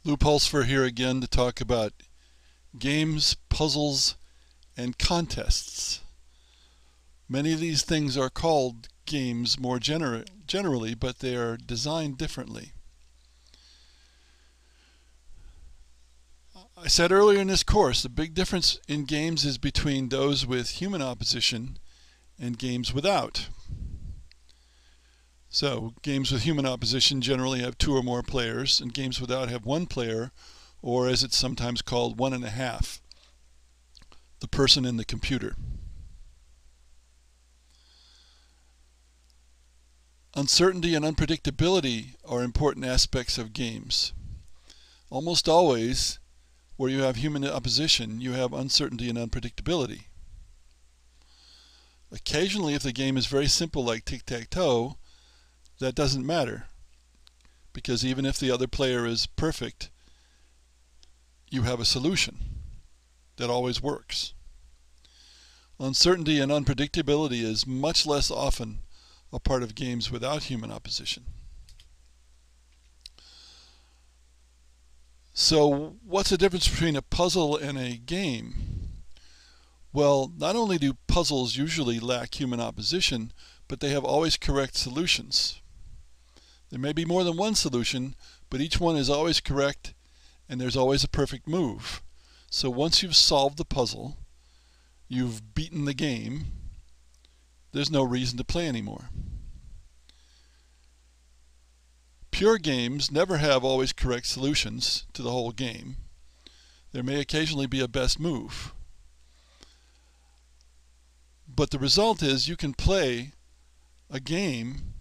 Lou Pulsfer here again to talk about games, puzzles, and contests. Many of these things are called games more generally, but they are designed differently. I said earlier in this course, the big difference in games is between those with human opposition and games without. So, games with human opposition generally have 2 or more players, and games without have 1 player, or as it's sometimes called, 1.5, the person in the computer. Uncertainty and unpredictability are important aspects of games. Almost always, where you have human opposition, you have uncertainty and unpredictability. Occasionally, if the game is very simple like tic-tac-toe, that doesn't matter, because even if the other player is perfect, you have a solution that always works. Uncertainty and unpredictability is much less often a part of games without human opposition. So, what's the difference between a puzzle and a game? Well, not only do puzzles usually lack human opposition, but they have always correct solutions. There may be more than one solution, but each one is always correct, and there's always a perfect move. So once you've solved the puzzle, you've beaten the game, there's no reason to play anymore. Pure games never have always correct solutions to the whole game. There may occasionally be a best move. But the result is you can play a game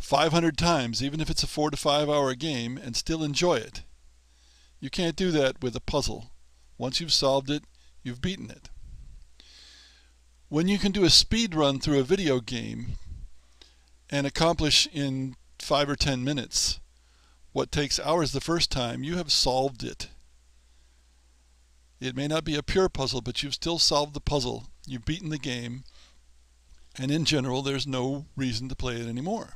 500 times, even if it's a 4 to 5 hour game, and still enjoy it. You can't do that with a puzzle. Once you've solved it, you've beaten it. When you can do a speed run through a video game and accomplish in 5 or 10 minutes what takes hours the first time, you have solved it. It may not be a pure puzzle, but you've still solved the puzzle. You've beaten the game, and in general, there's no reason to play it anymore.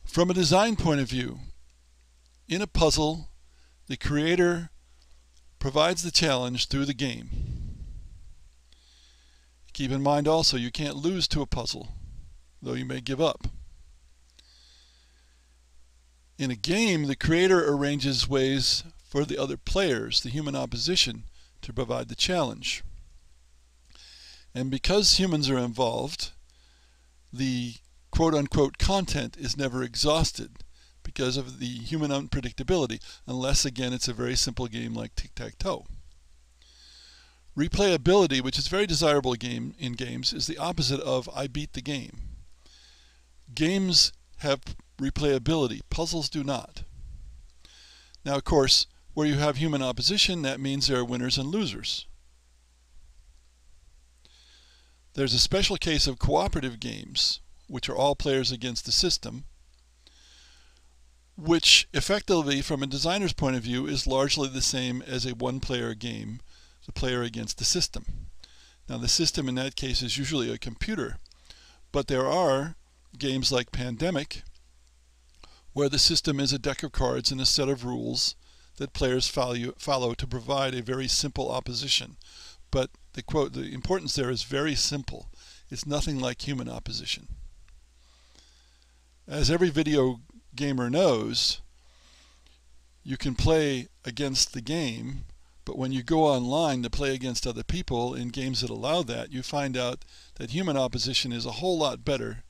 From a design point of view, in a puzzle, the creator provides the challenge through the game. Keep in mind also, you can't lose to a puzzle, though you may give up. In a game, the creator arranges ways for the other players, the human opposition, to provide the challenge. And because humans are involved, the quote-unquote content is never exhausted because of the human unpredictability, unless again it's a very simple game like tic-tac-toe. Replayability, which is very desirable in games, is the opposite of I beat the game. Games have replayability, puzzles do not. Now of course, where you have human opposition, that means there are winners and losers. There's a special case of cooperative games, which are all players against the system, which effectively, from a designer's point of view, is largely the same as a one-player game, the player against the system. Now the system in that case is usually a computer, but there are games like Pandemic, where the system is a deck of cards and a set of rules that players follow to provide a very simple opposition. But the importance there is very simple. It's nothing like human opposition. As every video gamer knows, you can play against the game, but when you go online to play against other people in games that allow that, you find out that human opposition is a whole lot better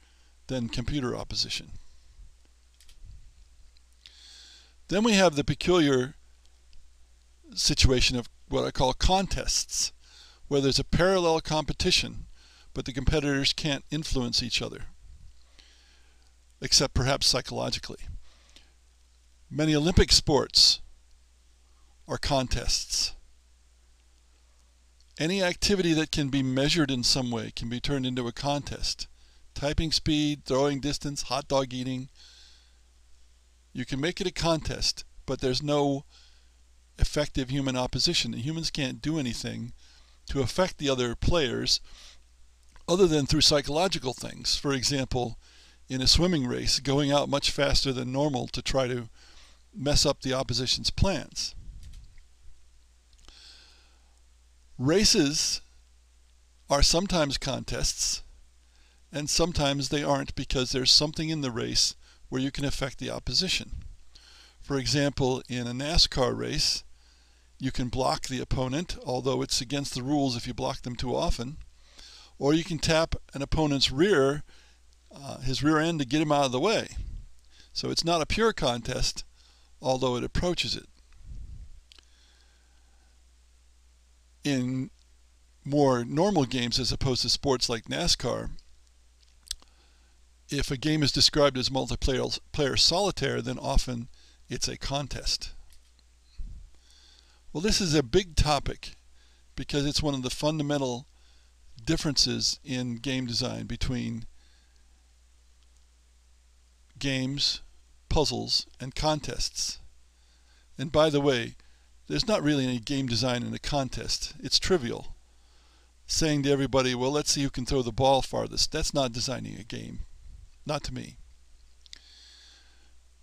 than computer opposition. Then we have the peculiar situation of what I call contests, where there's a parallel competition, but the competitors can't influence each other, except perhaps psychologically. Many Olympic sports are contests. Any activity that can be measured in some way can be turned into a contest. Typing speed, throwing distance, hot dog eating. You can make it a contest, but there's no effective human opposition. The humans can't do anything to affect the other players other than through psychological things. For example, in a swimming race, going out much faster than normal to try to mess up the opposition's plans. Races are sometimes contests, and sometimes they aren't, because there's something in the race where you can affect the opposition. For example, in a NASCAR race, you can block the opponent, although it's against the rules if you block them too often, or you can tap an opponent's his rear end, to get him out of the way. So it's not a pure contest, although it approaches it. In more normal games, as opposed to sports like NASCAR, if a game is described as multiplayer solitaire, then often it's a contest. Well, this is a big topic because it's one of the fundamental differences in game design between games, puzzles, and contests. And by the way, there's not really any game design in a contest. It's trivial. Saying to everybody, well, let's see who can throw the ball farthest. That's not designing a game. Not to me.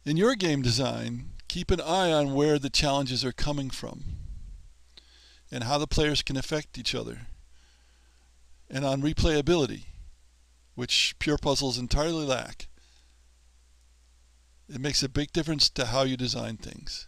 In your game design, keep an eye on where the challenges are coming from and how the players can affect each other, and on replayability, which pure puzzles entirely lack. It makes a big difference to how you design things.